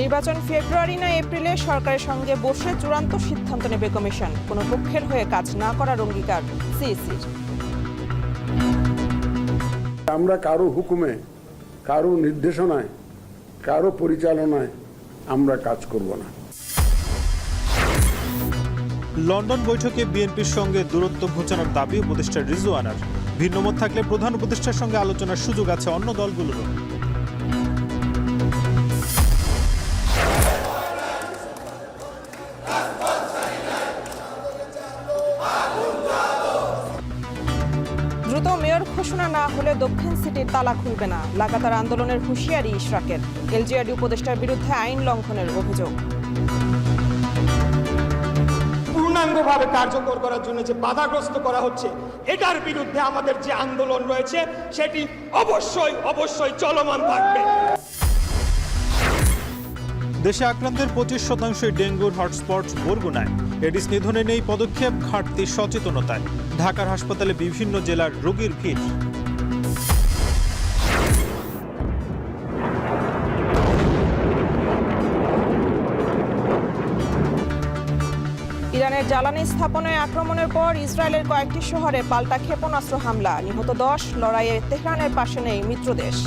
নির্বাচন ফেব্রুয়ারি না এপ্রিলে সরকারের সঙ্গে বসে চূড়ান্ত সিদ্ধান্ত নেবে কমিশন। কোনো পক্ষের হয়ে কাজ না করার অঙ্গীকার সিইসির। আমরা কারো হুকুমে, কারো নির্দেশনায়, কারো পরিচালনায় আমরা কাজ করব না। লন্ডন বৈঠকে বিএনপির সঙ্গে দূরত্ব ঘোচানোর দাবি উপদেষ্টা রিজওয়ানার। ভিন্নমত থাকলে প্রধান উপদেষ্টার সঙ্গে আলোচনার সুযোগ আছে অন্য দলগুলোরও। দ্রুত মেয়র ঘোষণা না হলে দক্ষিণ সিটির তালা খুলবে না। লাগাতার আন্দোলনের হুঁশিয়ারি ইশরাকের। এলজিআরডি উপদেষ্টার বিরুদ্ধে আইন লঙ্ঘনের অভিযোগ। পূর্ণাঙ্গভাবে কার্যকর করার জন্য যে বাধাগ্রস্ত করা হচ্ছে, এটার বিরুদ্ধে আমাদের যে আন্দোলন রয়েছে সেটি অবশ্যই চলমান থাকবে। দেশে আক্রান্তের 25% ডেঙ্গুর হটস্পট বরগুনায়। এডিস নিধনে নেই পদক্ষেপ, ঘাটতি সচেতনতায়। ঢাকার হাসপাতালে বিভিন্ন জেলার রোগীর ভিড়। ইরানের জ্বালানি স্থাপনায় আক্রমণের পর ইসরায়েলের কয়েকটি শহরে পাল্টা ক্ষেপণাস্ত্র হামলা। নিহত 10। লড়াইয়ে তেহরানের পাশে নেই মিত্রদেশ।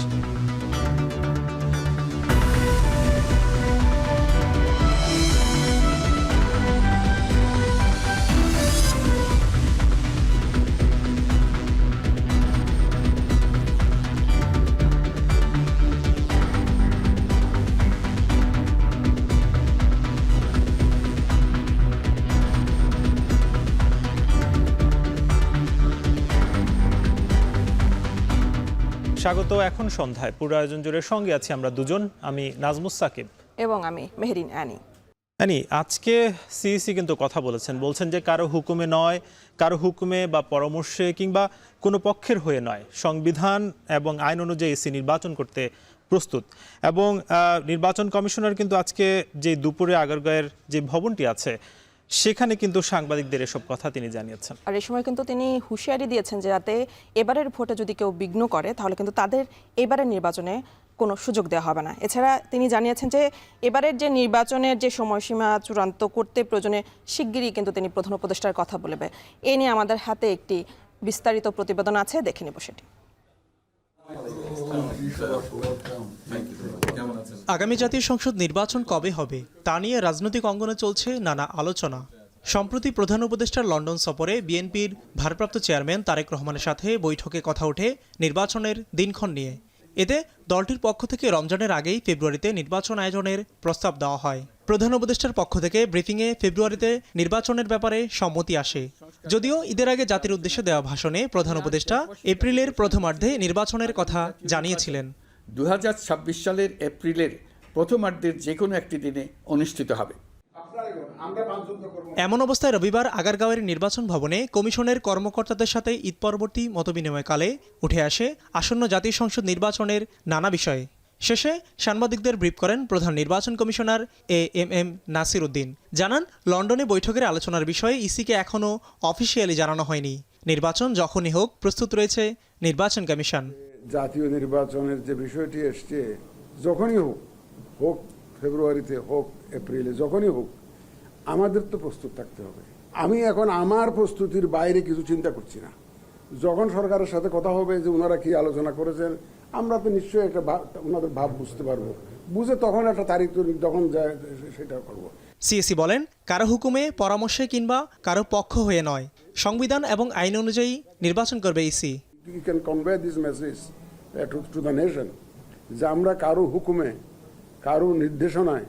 স্বাগত। এখন সন্ধ্যায় পুরো আয়োজন জুড়ে সঙ্গে আছি আমরা দুজন। আমি নাজমুস সাকিব এবং আমি মেহরিন অ্যানি। আজকে সিইসি কিন্তু কথা বলছেন যে কারো হুকুমে নয়, কারো হুকুমে বা পরামর্শে কিংবা কোনো পক্ষের হয়ে নয়, সংবিধান এবং আইন অনুযায়ী ইসি নির্বাচন করতে প্রস্তুত। এবং নির্বাচন কমিশনার কিন্তু আজকে যে দুপুরে আগারগাঁয়ের যে ভবনটি আছে সেখানে কিন্তু সাংবাদিকদের এসব কথা তিনি জানিয়েছেন। আর এই সময় কিন্তু তিনি হুঁশিয়ারি দিয়েছেন যে যাতে এবারের ভোটে যদি কেউ বিঘ্ন করে তাহলে কিন্তু তাদের এবারের নির্বাচনে কোনো সুযোগ দেওয়া হবে না। এছাড়া তিনি জানিয়েছেন যে এবারের যে নির্বাচনের যে সময়সীমা চূড়ান্ত করতে প্রয়োজনে শিগগিরই কিন্তু তিনি প্রধান উপদেষ্টার কথা বলবে। এ নিয়ে আমাদের হাতে একটি বিস্তারিত প্রতিবেদন আছে, দেখে নেব সেটি। আগামী জাতীয় সংসদ নির্বাচন কবে হবে তা নিয়ে রাজনৈতিক অঙ্গনে চলছে নানা আলোচনা। সম্প্রতি প্রধান উপদেষ্টার লন্ডন সফরে বিএনপির ভারপ্রাপ্ত চেয়ারম্যান তারেক রহমানের সাথে বৈঠকে কথা ওঠে নির্বাচনের দিনক্ষণ নিয়ে। এতে দলটির পক্ষ থেকে রমজানের আগেই ফেব্রুয়ারিতে নির্বাচন আয়োজনের প্রস্তাব দেওয়া হয়। প্রধান উপদেষ্টার পক্ষ থেকে ব্রিফিংয়ে ফেব্রুয়ারিতে নির্বাচনের ব্যাপারে সম্মতি আসে। যদিও ঈদের আগে জাতির উদ্দেশ্যে দেওয়া ভাষণে প্রধান উপদেষ্টা এপ্রিলের প্রথমার্ধে নির্বাচনের কথা জানিয়েছিলেন। 2026 সালের এপ্রিলের প্রথমার্ধের যে কোনো একটি দিনে অনুষ্ঠিত হবে। এমন অবস্থায় রবিবার আগারগাঁওয়ের নির্বাচন ভবনে কমিশনের কর্মকর্তাদের সাথে ঈদ পরবর্তী মতবিনিময়কালে উঠে আসে আসন্ন জাতীয় সংসদ নির্বাচনের নানা বিষয়ে। শেষে সাংবাদিকদের ব্রিফ করেন প্রধান নির্বাচন কমিশনার এএমএম নাসির উদ্দিন। জানান, লন্ডনে বৈঠকের আলোচনার বিষয়ে ইসিকে এখনও অফিসিয়ালি জানানো হয়নি। নির্বাচন যখনই হোক প্রস্তুত রয়েছে নির্বাচন কমিশন। জাতীয় নির্বাচনের যে বিষয়টি এসছে, যখনই হোক ফেব্রুয়ারিতে হোক এপ্রিলে, যখনই হোক আমাদের তো প্রস্তুত থাকতে হবে। আমি এখন আমার প্রস্তুতির বাইরে কিছু চিন্তা করছি না। যখন সরকারের সাথে কথা হবে যে ওনারা কি আলোচনা করেছেন, আমরা তো নিশ্চয়ই একটা ওনাদের ভাব বুঝতে পারবো, বুঝে তখন একটা তারিখ যখন যায় সেটা করব। সিএসি বলেন, কারো হুকুমে, পরামর্শে কিংবা কারো পক্ষ হয়ে নয়, সংবিধান এবং আইন অনুযায়ী নির্বাচন করবে EC. You can convey this message to the nation যে আমরা কারো হুকুমে, কারো নির্দেশনায়,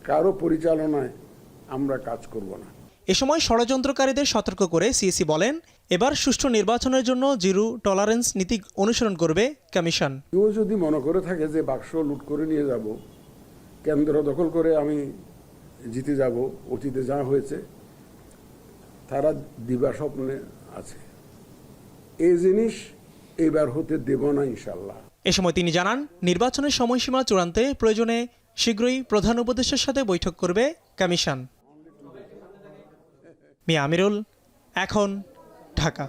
কারো পরিচালনায় আমরা কাজ করব না। এ সময় ষড়যন্ত্রকারীদের সতর্ক করে সিএসি বলেন, এবার সুষ্ঠু নির্বাচনের জন্য জিরো টলারেন্স নীতি অনুসরণ করবে কমিশন। কেউ যদি মনে করে থাকে যে বাক্স লুট করে নিয়ে যাব, কেন্দ্র দখল করে আমি জিতে যাব, অতীতে যা হয়েছে, তারা দিবা স্বপ্নে আছে। এই জিনিস এবার হতে দেব না ইনশাল্লাহ। এ সময় তিনি জানান, নির্বাচনের সময়সীমা চূড়ান্তে প্রয়োজনে শীঘ্রই প্রধান উপদেষ্টার সাথে বৈঠক করবে কমিশন। মিয়া আমিরুল, এখন, ঢাকা।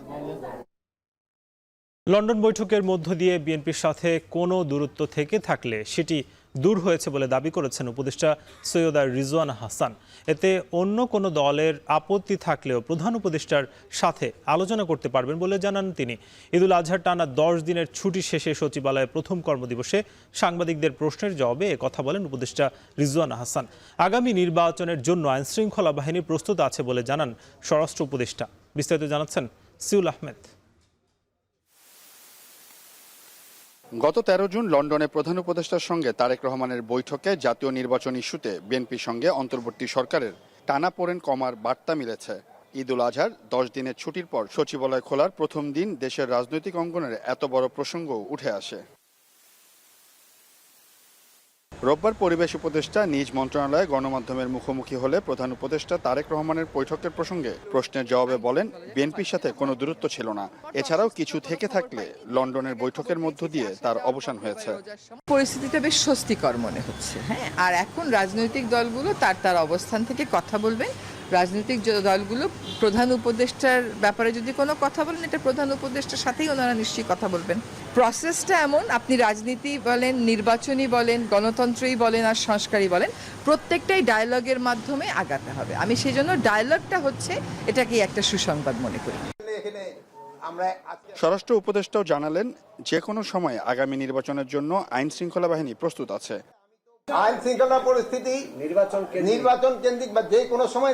লন্ডন বৈঠকের মধ্য দিয়ে বিএনপির সাথে কোনো দূরত্ব থেকে থাকলে সেটি দূর হয়েছে বলে দাবি করেছেন উপদেষ্টা সৈয়দা রিজওয়ানা হাসান। এতে অন্য কোনো দলের আপত্তি থাকলেও প্রধান উপদেষ্টার সাথে আলোচনা করতে পারবেন বলে জানান তিনি। ঈদুল আজহার টানা 10 দিনের ছুটি শেষে সচিবালয়ে প্রথম কর্মদিবসে সাংবাদিকদের প্রশ্নের জবাবে কথা বলেন উপদেষ্টা রিজওয়ানা হাসান। আগামী নির্বাচনের জন্য আইনশৃঙ্খলা বাহিনী প্রস্তুত আছে বলে জানান স্বরাষ্ট্র উপদেষ্টা। বিস্তারিত জানাচ্ছেন সিউল আহমেদ। গত 13 জুন লন্ডনে প্রধান উপদেষ্টার সঙ্গে তারেক রহমানের বৈঠকে জাতীয় নির্বাচন ইস্যুতে বিএনপির সঙ্গে অন্তর্বর্তী সরকারের টানাপোড়েন কমার বার্তা মিলেছে। ঈদুল আজহার 10 দিনের ছুটির পর সচিবালয় খোলার প্রথম দিন দেশের রাজনৈতিক অঙ্গনের এত বড় প্রসঙ্গ উঠে আসে। রোববার পরিবেশ উপদেষ্টা নিজ মন্ত্রণালয়ে গণমাধ্যমের মুখোমুখি হলে প্রধান উপদেষ্টা তারেক রহমানের বৈঠকের প্রসঙ্গে প্রশ্নের জবাবে বলেন, বিএনপির সাথে কোনো দূরত্ব ছিল না। এছাড়াও কিছু থেকে থাকলে লন্ডনের বৈঠকের মধ্য দিয়ে তার অবসান হয়েছে। পরিস্থিতিটা বেশ স্বস্তিকর মনে হচ্ছে। হ্যাঁ, আর এখন রাজনৈতিক দলগুলো তার অবস্থান থেকে কথা বলবেন। রাজনৈতিক দলগুলো প্রধান উপদেষ্টার ব্যাপারে যদি কোনো কথা বলেন, এটা প্রধান উপদেষ্টার সাথেই ওনারা নিশ্চয়ই কথা বলবেন। প্রসেসটা এমন, আপনি রাজনীতি বলেন, নির্বাচনী বলেন, গণতন্ত্রই বলেন আর সংস্কারই বলেন, প্রত্যেকটাই ডায়ালগের মাধ্যমে আগাতে হবে। আমি সেই জন্য ডায়ালগটা হচ্ছে এটাকেই একটা সুসংবাদ মনে করি। স্বরাষ্ট্র উপদেষ্টাও জানালেন, যে কোনো সময় আগামী নির্বাচনের জন্য আইন শৃঙ্খলা বাহিনী প্রস্তুত আছে। আইন শৃঙ্খলা পরিস্থিতি নির্বাচন কেন্দ্রিক বা যে কোনো সময়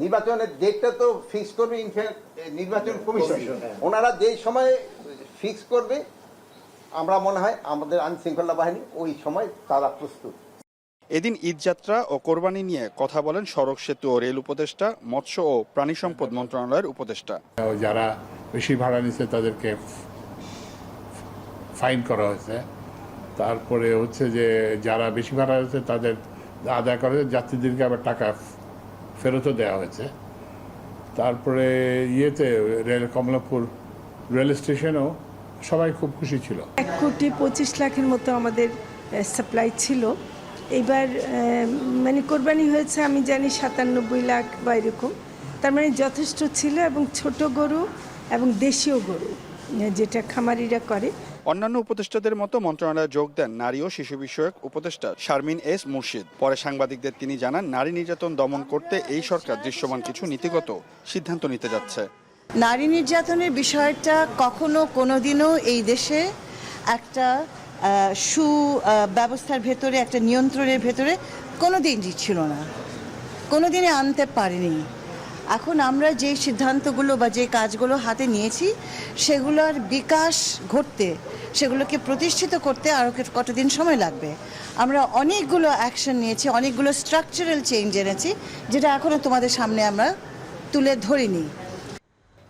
নির্বাচনের ডেটটা তো ফিক্স করবে নির্বাচন কমিশন। ওনারা যেই সময় ফিক্স করবে, আমরা মনে হয় আমাদের আইন শৃঙ্খলা বাহিনী ওই সময় তারা প্রস্তুত। এদিন ঈদযাত্রা ও কোরবানি নিয়ে কথা বলেন সড়ক সেতু ও রেল উপদেষ্টা, মৎস্য ও প্রাণী সম্পদ মন্ত্রণালয়ের উপদেষ্টা। যারা বেশি ভাড়া নিচ্ছে তাদেরকে ফাইন করা হয়েছে। তারপরে হচ্ছে যে যারা বেশি ভাড়া হয়েছে তাদের আদায় করা হয়েছে, যাত্রীদেরকে আবার টাকা ফেরতও দেওয়া হয়েছে। তারপরে কমলাপুর রেল স্টেশনেও সবাই খুব খুশি ছিল। 1,25,00,000-এর মতো আমাদের সাপ্লাই ছিল। এবার মানে কোরবানি হয়েছে আমি জানি 97 লাখ বা এরকম, তার মানে যথেষ্ট ছিল। এবং ছোট গরু এবং দেশীয় গরু যেটা খামারিরা করে। অন্যান্য উপদেষ্টাদের মতো মন্ত্রণালয়ে যোগ দেন নারী ও শিশু বিষয়ক উপদেষ্টা শারমিন এস মুর্শিদ। পরে সাংবাদিকদের তিনি জানান, নারী নির্যাতন দমন করতে এই সরকার দৃশ্যমান কিছু নীতিগত সিদ্ধান্ত নিতে যাচ্ছে। নারী নির্যাতনের বিষয়টা কখনো কোনোদিনও এই দেশে একটা সুব্যবস্থার ভেতরে, একটা নিয়ন্ত্রণের ভেতরে কোনোদিনই ছিল না, কোনোদিনই আনতে পারিনি। এখন আমরা যে সিদ্ধান্তগুলো বা যে কাজগুলো হাতে নিয়েছি, সেগুলোর বিকাশ ঘটতে, সেগুলোকে প্রতিষ্ঠিত করতে আরও কতদিন সময় লাগবে। আমরা অনেকগুলো অ্যাকশন নিয়েছি, অনেকগুলো স্ট্রাকচারাল চেঞ্জ এনেছি, যেটা এখনও তোমাদের সামনে আমরা তুলে ধরিনি।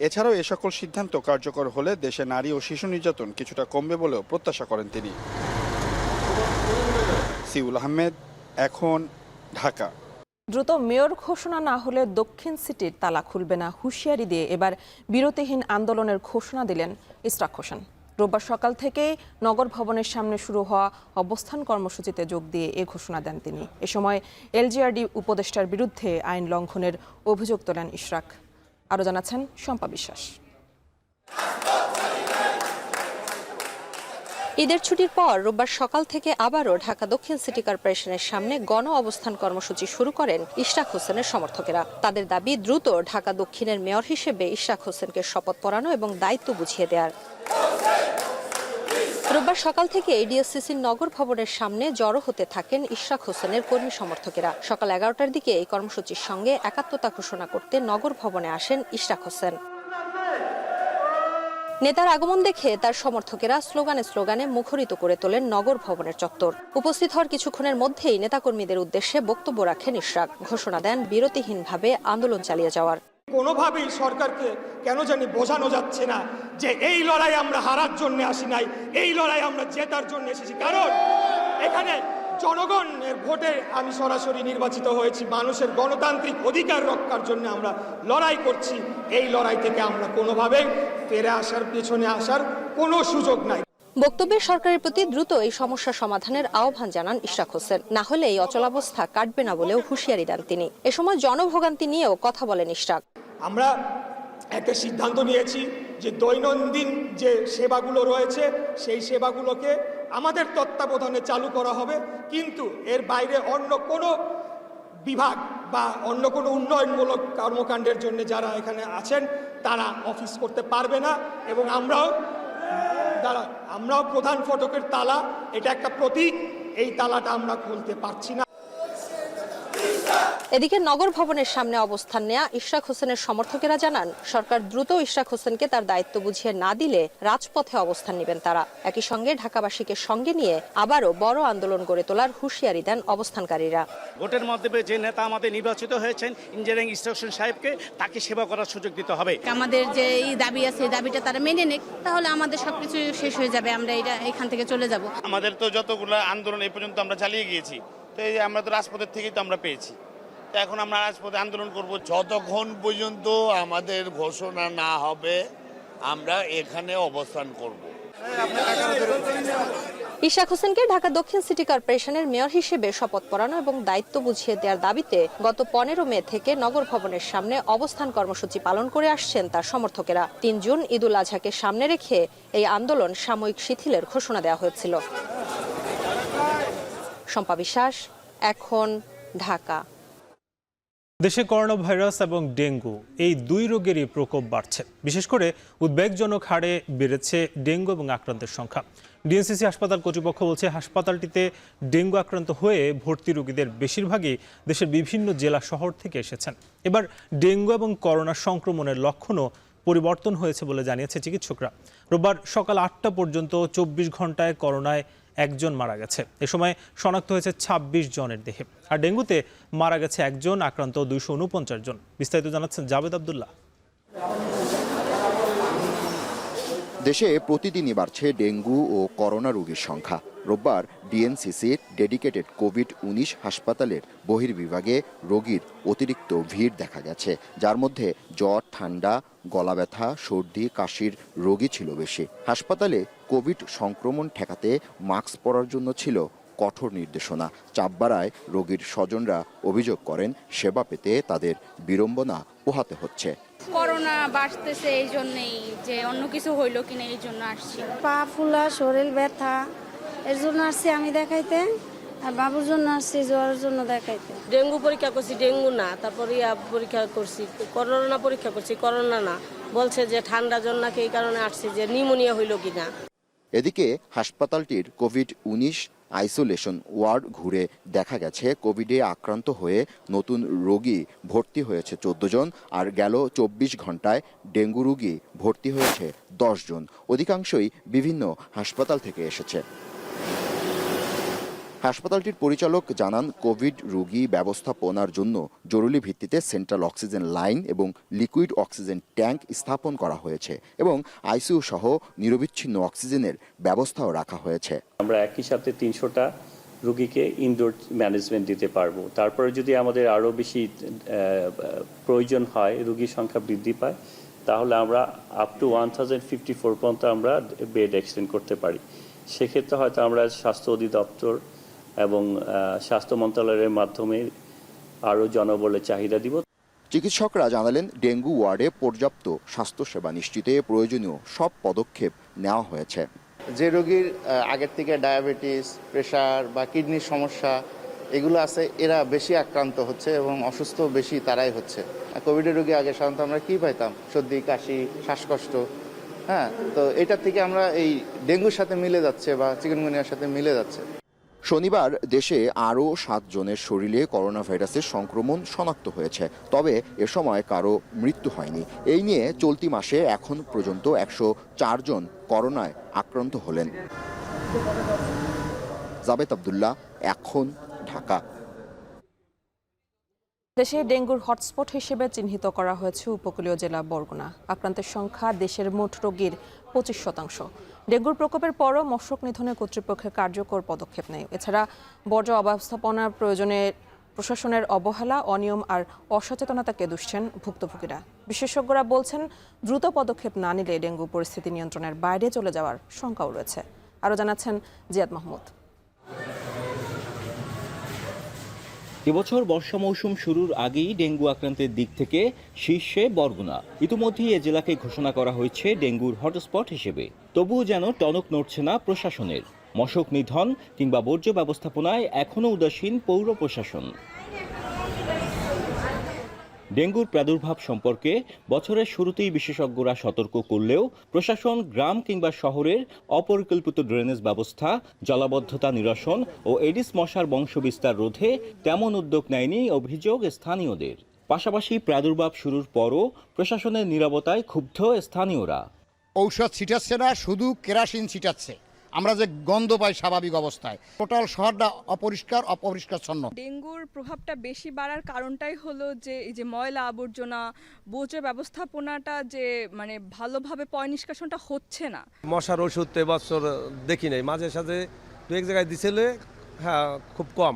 এছাড়াও এ সকল সিদ্ধান্ত কার্যকর হলে দেশে নারী ও শিশু নির্যাতন কিছুটা কমবে বলেও প্রত্যাশা করেন তিনি। সিউল আহমেদ, এখন, ঢাকা। দ্রুত মেয়র ঘোষণা না হলে দক্ষিণ সিটির তালা খুলবে না হুঁশিয়ারি দিয়ে এবার বিরতিহীন আন্দোলনের ঘোষণা দিলেন ইশরাক হোসেন। রোববার সকাল থেকেই নগর ভবনের সামনে শুরু হওয়া অবস্থান কর্মসূচিতে যোগ দিয়ে এ ঘোষণা দেন তিনি। এ সময় এলজিআরডি উপদেষ্টার বিরুদ্ধে আইন লঙ্ঘনের অভিযোগ তোলেন ইশরাক। আরও জানাচ্ছেন শম্পা বিশ্বাস। ঈদের ছুটির পর রোববার সকাল থেকে আবারও ঢাকা দক্ষিণ সিটি কর্পোরেশনের সামনে গণ অবস্থান কর্মসূচি শুরু করেন ইশরাক হোসেনের সমর্থকেরা। তাদের দাবি, দ্রুত ঢাকা দক্ষিণের মেয়র হিসেবে ইশরাক হোসেনকে শপথ পড়ানো এবং দায়িত্ব বুঝিয়ে দেওয়ার। রোববার সকাল থেকে এডিএসসিসির নগর ভবনের সামনে জড়ো হতে থাকেন ইশরাক হোসেনের কর্মী সমর্থকেরা। সকাল 11টার দিকে এই কর্মসূচির সঙ্গে একাত্মতা ঘোষণা করতে নগর ভবনে আসেন ইশরাক হোসেন। নেতার আগমন দেখে তার সমর্থকেরা স্লোগানে মুখরিত করে তোলেন নগর ভবনের চত্বর। উপস্থিত হওয়ার কিছুক্ষণের মধ্যেই নেতাকর্মীদের উদ্দেশ্যে বক্তব্য রাখেন ইশরাক। ঘোষণা দেন বিরতিহীনভাবে আন্দোলন চালিয়ে যাওয়ার। কোনোভাবেই সরকারকে কেন জানি বোঝানো যাচ্ছে না যে এই লড়াই আমরা হারার জন্য আসি নাই, এই লড়াই আমরা জেতার জন্য এসেছি। কারণ এখানে জনগণের ভোটে আমি সরাসরি নির্বাচিত হয়েছি। মানুষের গণতান্ত্রিক অধিকার রক্ষার জন্য আমরা লড়াই করছি। এই লড়াই থেকে আমরা কোনোভাবেই ফিরে আসার, পেছনে আসার কোনো সুযোগ নাই। বক্তব্যে সরকারের প্রতি দ্রুত এই সমস্যা সমাধানের আহ্বান জানান ইশরাক হোসেন। না হলে এই অচলাবস্থা কাটবে না বলেও হুঁশিয়ারি দেন তিনি। এ সময় জনভোগান্তি নিয়েও কথা বলেন ইশরাক। আমরা একটা সিদ্ধান্ত নিয়েছি যে দৈনন্দিন যে সেবাগুলো রয়েছে সেই সেবাগুলোকে আমাদের তত্ত্বাবধানে চালু করা হবে, কিন্তু এর বাইরে অন্য কোনো বিভাগ বা অন্য কোনো উন্নয়নমূলক কর্মকাণ্ডের জন্য যারা এখানে আছেন তারা অফিস করতে পারবে না। এবং আমরাও প্রধান ফটকের তালা, এটা একটা প্রতীক, এই তালাটা আমরা খুলতে পারছি না। এদিকে নগর ভবনের সামনে অবস্থান নেয়া ইশরাক হোসেনের সমর্থকেরা জানান, সরকার দ্রুত ইশরাক হোসেনকে তার দায়িত্ব বুঝিয়ে না দিলে রাজপথে অবস্থান নেবেন তারা। একই সঙ্গে ঢাকাবাসীকে সঙ্গে নিয়ে আবারও বড় আন্দোলন গড়ে তোলার হুঁশিয়ারি দেন অবস্থানকারীরা। ভোটের মাধ্যমে যে নেতা আমাদের নির্বাচিত হয়েছেন ইঞ্জিনিয়ারিং ইনস্ট্রাকশন সাহেবকে, তাকে সেবা করার সুযোগ দিতে হবে। আমাদের যে এই দাবি আছে এই দাবিটা তারা মেনে নেক, তাহলে আমাদের সবকিছু শেষ হয়ে যাবে, আমরা এখান থেকে চলে যাব। আমাদের তো যতগুলো আন্দোলন এই পর্যন্ত আমরা চালিয়ে গিয়েছি, তো এই আমরা তো রাজপথের থেকেই তো আমরা পেয়েছি, এখন আমরা রাজপথে আন্দোলন করব। যতক্ষণ পর্যন্ত আমাদের ঘোষণা না হবে আমরা এখানে অবস্থান করব। ইশরাক হোসেনকে ঢাকা দক্ষিণ সিটি কর্পোরেশনের মেয়র হিসেবে শপথ পড়ানো এবং দায়িত্ব বুঝিয়ে দেওয়ার দাবিতে গত 15 মে থেকে নগর ভবনের সামনে অবস্থান কর্মসূচি পালন করে আসছেন তার সমর্থকেরা। 3 জুন ঈদুল আজহাকে সামনে রেখে এই আন্দোলন সাময়িক শিথিলের ঘোষণা দেওয়া হয়েছিল। শম্পা বিশ্বাস, এখন, ঢাকা। দেশে করোনা ভাইরাস এবং ডেঙ্গু এই দুই রোগেরই প্রকোপ বাড়ছে। বিশেষ করে উদ্বেগজনক হারে বেড়েছে ডেঙ্গু এবং আক্রান্তের সংখ্যা। ডিএনসিসি হাসপাতাল কর্তৃপক্ষ বলছে, হাসপাতালটিতে ডেঙ্গু আক্রান্ত হয়ে ভর্তি রোগীদের বেশিরভাগই দেশের বিভিন্ন জেলা শহর থেকে এসেছেন। এবার ডেঙ্গু এবং করোনা সংক্রমণের লক্ষণও পরিবর্তন হয়েছে বলে জানিয়েছে চিকিৎসকরা। রোববার সকাল 8টা পর্যন্ত 24 ঘন্টায় করোনায় 1 জন মারা গেছে। এ সময় শনাক্ত হয়েছে 26 জনের দেহে। আর ডেঙ্গুতে মারা গেছে 1 জন, আক্রান্ত 249 জন। বিস্তারিত জানাচ্ছেন জাবেদ আব্দুল্লাহ। দেশে প্রতিদিনই বাড়ছে ডেঙ্গু ও করোনা রোগীর সংখ্যা। রোববার ডিএনসিসির ডেডিকেটেড কোভিড-19 হাসপাতালের বহির্বিভাগে রোগীর অতিরিক্ত ভিড় দেখা গেছে, যার মধ্যে জ্বর, ঠান্ডা, গলা ব্যথা, সর্দি, কাশির রোগী ছিল বেশি। হাসপাতালে কোভিড সংক্রমণ ঠেকাতে মাস্ক পরার জন্য ছিল কঠোর নির্দেশনা। চাপ বাড়ায় রোগীর স্বজনরা অভিযোগ করেন, সেবা পেতে তাদের বিড়ম্বনা পোহাতে হচ্ছে। করোনা বাড়তেছে এই জন্যই, যে অন্য কিছু হইলো কিনা এই জন্য আসছি। পা ফুলা, শরীর ব্যথা, এর জন্য আসছি আমি দেখাইতে, আর বাবুর জন্য আসছি জ্বরের জন্য দেখাইতে। ডেঙ্গু পরীক্ষা করছি, ডেঙ্গু না, তারপরে পরীক্ষা করছি, করোনা পরীক্ষা করছি, করোনা না। বলছে যে ঠান্ডা জ্বর নাকি, এই কারণে আসছি যে নিউমোনিয়া হইলো কিনা। এদিকে হাসপাতালটির কোভিড-19 আইসোলেশন ওয়ার্ড ঘুরে দেখা গেছে, কোভিডে আক্রান্ত হয়ে নতুন রোগী ভর্তি হয়েছে 14 জন, আর গেল 24 ঘন্টায় ডেঙ্গু রোগী ভর্তি হয়েছে 10 জন। অধিকাংশই বিভিন্ন হাসপাতাল থেকে এসেছে। হাসপাতালটির পরিচালক জানান, কোভিড রোগী ব্যবস্থাপনার জন্য জরুরি ভিত্তিতে সেন্ট্রাল অক্সিজেন লাইন এবং লিকুইড অক্সিজেন ট্যাঙ্ক স্থাপন করা হয়েছে এবং আইসিইউ সহ নিরবিচ্ছিন্ন অক্সিজেনের ব্যবস্থাও রাখা হয়েছে। আমরা একই সাথে 300টা রোগীকে ইনডোর ম্যানেজমেন্ট দিতে পারবো। তারপরে যদি আমাদের আরও বেশি প্রয়োজন হয়, রোগীর সংখ্যা বৃদ্ধি পায়, তাহলে আমরা আপ টু 1054 পর্যন্ত আমরা বেড এক্সটেন্ড করতে পারি। সেক্ষেত্রে হয়তো আমরা স্বাস্থ্য অধিদপ্তর এবং স্বাস্থ্য মন্ত্রণালয়ের মাধ্যমে আরও জনবলের চাহিদা দিব। চিকিৎসকরা জানালেন, ডেঙ্গু ওয়ার্ডে পর্যাপ্ত স্বাস্থ্যসেবা নিশ্চিতে প্রয়োজনীয় সব পদক্ষেপ নেওয়া হয়েছে। যে রোগীর আগের থেকে ডায়াবেটিস, প্রেশার বা কিডনির সমস্যা এগুলো আছে, এরা বেশি আক্রান্ত হচ্ছে এবং অসুস্থ বেশি তারাই হচ্ছে। কোভিডের রোগী আগে সাধারণত আমরা কি পাইতাম? সর্দি, কাশি, শ্বাসকষ্ট। হ্যাঁ, তো এটার থেকে আমরা এই ডেঙ্গুর সাথে মিলে যাচ্ছে বা চিকুনগুনিয়ার সাথে মিলে যাচ্ছে। শনিবার দেশে আরও 7 জনের শরীরে করোনা ভাইরাসের সংক্রমণ শনাক্ত হয়েছে, তবে এ সময় কারো মৃত্যু হয়নি। এই নিয়ে চলতি মাসে এখন পর্যন্ত 104 জন করোনায় আক্রান্ত হলেন। জাবেদ আব্দুল্লাহ, এখন, ঢাকা। দেশে ডেঙ্গুর হটস্পট হিসেবে চিহ্নিত করা হয়েছে উপকূলীয় জেলা বরগুনা। আক্রান্তের সংখ্যা দেশের মোট রোগীর 25%। ডেঙ্গুর প্রকোপের পরও মশক নিধনে কর্তৃপক্ষের কার্যকর পদক্ষেপ নেই। এছাড়া বর্জ্য অব্যবস্থাপনার প্রয়োজনে প্রশাসনের অবহেলা, অনিয়ম আর অসচেতনতাকে দুষছেন ভুক্তভোগীরা। বিশেষজ্ঞরা বলছেন, দ্রুত পদক্ষেপ না নিলে ডেঙ্গু পরিস্থিতি নিয়ন্ত্রণের বাইরে চলে যাওয়ার শঙ্কাও রয়েছে। আরও জানাচ্ছেন জিয়াদ মাহমুদ। এবছর বর্ষা মৌসুম শুরুর আগেই ডেঙ্গু আক্রান্তের দিক থেকে শীর্ষে বরগুনা। ইতিমধ্যেই এ জেলাকে ঘোষণা করা হয়েছে ডেঙ্গুর হটস্পট হিসেবে। তবুও যেন টনক নড়ছে না প্রশাসনের। মশক নিধন কিংবা বর্জ্য ব্যবস্থাপনায় এখনও উদাসীন পৌর প্রশাসন। ডেঙ্গুর প্রাদুর্ভাব সম্পর্কে বছরের শুরুতেই বিশেষজ্ঞরা সতর্ক করলেও প্রশাসন গ্রাম কিংবা শহরের অপরিকল্পিত ড্রেনেজ ব্যবস্থা, জলাবদ্ধতা নিরসন ও এডিস মশার বংশবিস্তার রোধে তেমন উদ্যোগ নেয়নি অভিযোগ স্থানীয়দের। পাশাপাশি প্রাদুর্ভাব শুরুর পরও প্রশাসনের নীরবতায় ক্ষুব্ধ স্থানীয়রা। ঔষধ ছিটাচ্ছে না, শুধু কেরাসিন ছিটাচ্ছে। আমরা যে গন্ধ পাই স্বাভাবিক অবস্থায়, টোটাল শহরটা অপরিষ্কারচ্ছন্ন। ডেঙ্গুর প্রভাবটা বেশি বাড়ার কারণটাই হলো যে এই যে ময়লা আবর্জনা, বর্জ্য ব্যবস্থাপনাটা যে মানে ভালোভাবে পয় নিষ্কাশনটা হচ্ছে না। মশার ওষুধ তো এবছর দেখি নাই, মাঝে সাঝে দু এক জায়গায় দিছিলে, হ্যাঁ খুব কম।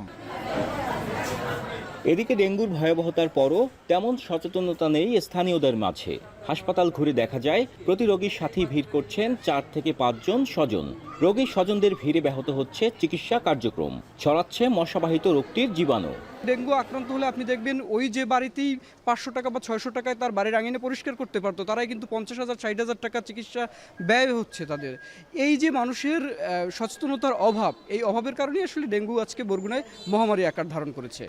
এদিকে ডেঙ্গুর ভয়াবহতার পরও তেমন সচেতনতা নেই স্থানীয়দের মাঝে। হাসপাতাল ঘুরে দেখা যায় প্রতি রোগীর সাথেই ভিড় করছেন 4 থেকে 5 জন স্বজন। রোগী স্বজনদের ভিড়ে ব্যাহত হচ্ছে চিকিৎসা কার্যক্রম, ছড়াচ্ছে মশাবাহিত রোগটির জীবাণু। ডেঙ্গু আক্রান্ত হলে আপনি দেখবেন ওই যে বাড়িতেই 500 টাকা বা 600 টাকায় তার বাড়ির আঙিনে পরিষ্কার করতে পারতো, তারাই কিন্তু 50,000 60,000 টাকা চিকিৎসা ব্যয় হচ্ছে তাদের। এই যে মানুষের সচেতনতার অভাব, এই অভাবের কারণেই আসলে ডেঙ্গু আজকে বরগুনায় মহামারী আকার ধারণ করেছে।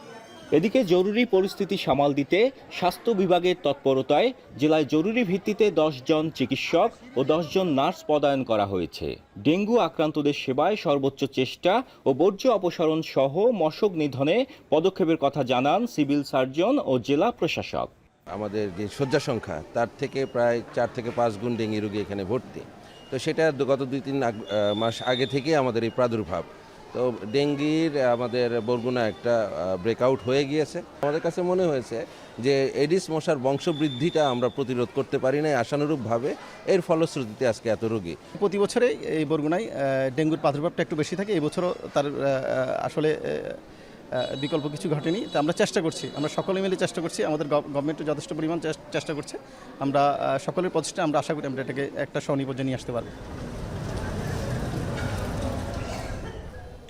এদিকে জরুরি পরিস্থিতি সামাল দিতে স্বাস্থ্য বিভাগের তৎপরতায় জেলায় জরুরি ভিত্তিতে 10 জন চিকিৎসক ও 10 জন নার্স পদায়ন করা হয়েছে। ডেঙ্গু আক্রান্তদের সেবায় সর্বোচ্চ চেষ্টা ও বর্জ্য অপসারণ সহ মশক নিধনে পদক্ষেপের কথা জানান সিভিল সার্জন ও জেলা প্রশাসক। আমাদের যে শয্যা সংখ্যা তার থেকে প্রায় 4 থেকে 5 গুণ ডেঙ্গি রোগী এখানে ভর্তি। তো সেটা গত 2-3 মাস আগে থেকে আমাদের এই প্রাদুর্ভাব। তো ডেঙ্গির আমাদের বরগুনা একটা ব্রেকআউট হয়ে গিয়েছে। আমাদের কাছে মনে হয়েছে যে এডিস মশার বংশবৃদ্ধিটা আমরা প্রতিরোধ করতে পারি না, আশানুরূপভাবে এর ফলশ্রুতিতে আজকে এত রোগী। প্রতি বছরেই এই বরগুনায় ডেঙ্গুর প্রাদুর্ভাবটা একটু বেশি থাকে। এই বছরও তার আসলে বিকল্প কিছু ঘটেনি। তা আমরা চেষ্টা করছি, আমরা সকলে মিলে চেষ্টা করছি, আমাদের গভর্নমেন্টও যথেষ্ট পরিমাণ চেষ্টা করছে। আমরা সকলের প্রচেষ্টা, আমরা আশা করি আমরা এটাকে একটা স্বনির্ভর নিয়ে আসতে পারবো।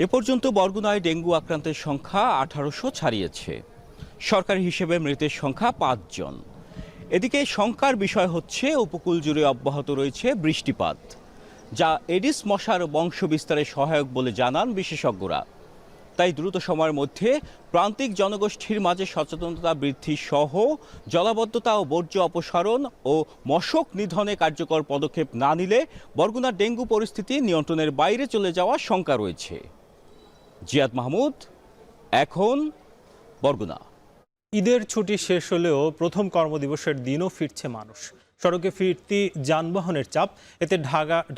এ পর্যন্ত বরগুনায় ডেঙ্গু আক্রান্তের সংখ্যা 1800 ছাড়িয়েছে। সরকারি হিসেবে মৃতের সংখ্যা 5 জন। এদিকে শঙ্কার বিষয় হচ্ছে উপকূল জুড়ে অব্যাহত রয়েছে বৃষ্টিপাত, যা এডিস মশার বংশবিস্তারে সহায়ক বলে জানান বিশেষজ্ঞরা। তাই দ্রুত সময়ের মধ্যে প্রান্তিক জনগোষ্ঠীর মাঝে সচেতনতা বৃদ্ধি সহ জলাবদ্ধতা ও বর্জ্য অপসারণ ও মশক নিধনে কার্যকর পদক্ষেপ না নিলে বরগুনার ডেঙ্গু পরিস্থিতি নিয়ন্ত্রণের বাইরে চলে যাওয়ার শঙ্কা রয়েছে। জিয়াদ মাহমুদ, এখন বরগুনা। ঈদের ছুটি শেষ হলেও প্রথম কর্মদিবসের দিনও ফিরছে মানুষ। সড়কে ফিরতি যানবাহনের চাপ, এতে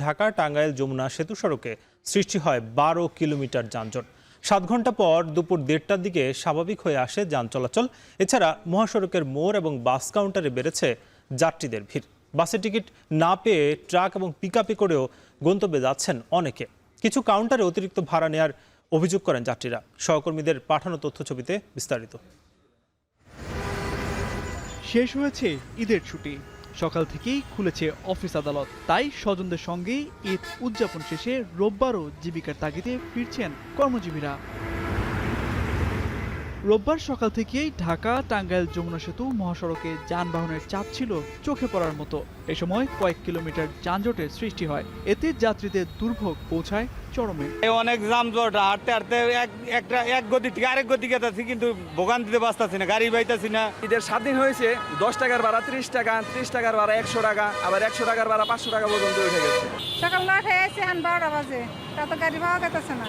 ঢাকা টাঙ্গাইল যমুনা সেতু সড়কে সৃষ্টি হয় 12 কিলোমিটার যানজট। 7 ঘন্টা পর দুপুর 1:30টার দিকে স্বাভাবিক হয়ে আসে যান চলাচল। এছাড়া মহাসড়কের মোড় এবং বাস কাউন্টারে বেড়েছে যাত্রীদের ভিড়। বাসের টিকিট না পেয়ে ট্রাক এবং পিকআপে করেও গন্তব্যে যাচ্ছেন অনেকে। কিছু কাউন্টারে অতিরিক্ত ভাড়া নেওয়ার অভিযোগ করেন যাত্রীরা। সহকর্মীদের পাঠানো তথ্যছবিতে বিস্তারিত। শেষ হয়েছে ঈদের ছুটি, সকাল থেকেই খুলেছে অফিস আদালত। তাই স্বজনদের সঙ্গে ঈদ উদযাপন শেষে রোববারও জীবিকার তাগিদে ফিরছেন কর্মজীবীরা। রোববার সকাল থেকেই ঢাকা টাঙ্গাইল যমুনা সেতু মহাসড়কে যানবাহনের চাপ ছিল চোখে পড়ার মতো। এ সময় কয়েক কিলোমিটার যানজটের সৃষ্টি হয়, এতে যাত্রীদের দুর্ভোগ পৌঁছায় চরমে। অনেক যানজট, হাঁটতে হাঁটতে এক গতি থেকে আরেক গতি গেছি, কিন্তু ভোগান্তিতে বাঁচতেছি না, গাড়ি পাইতেছি না। ঈদের 7 দিন হয়েছে, 10 টাকার ভাড়া 30 টাকা, 30 টাকার ভাড়া 100 টাকা, আবার 100 টাকার ভাড়া 500 টাকা পর্যন্ত উঠে গেছে। সকাল 9টায় এসে 12টা বাজে, তাতে গাড়ি পাওয়া যাচ্ছে না।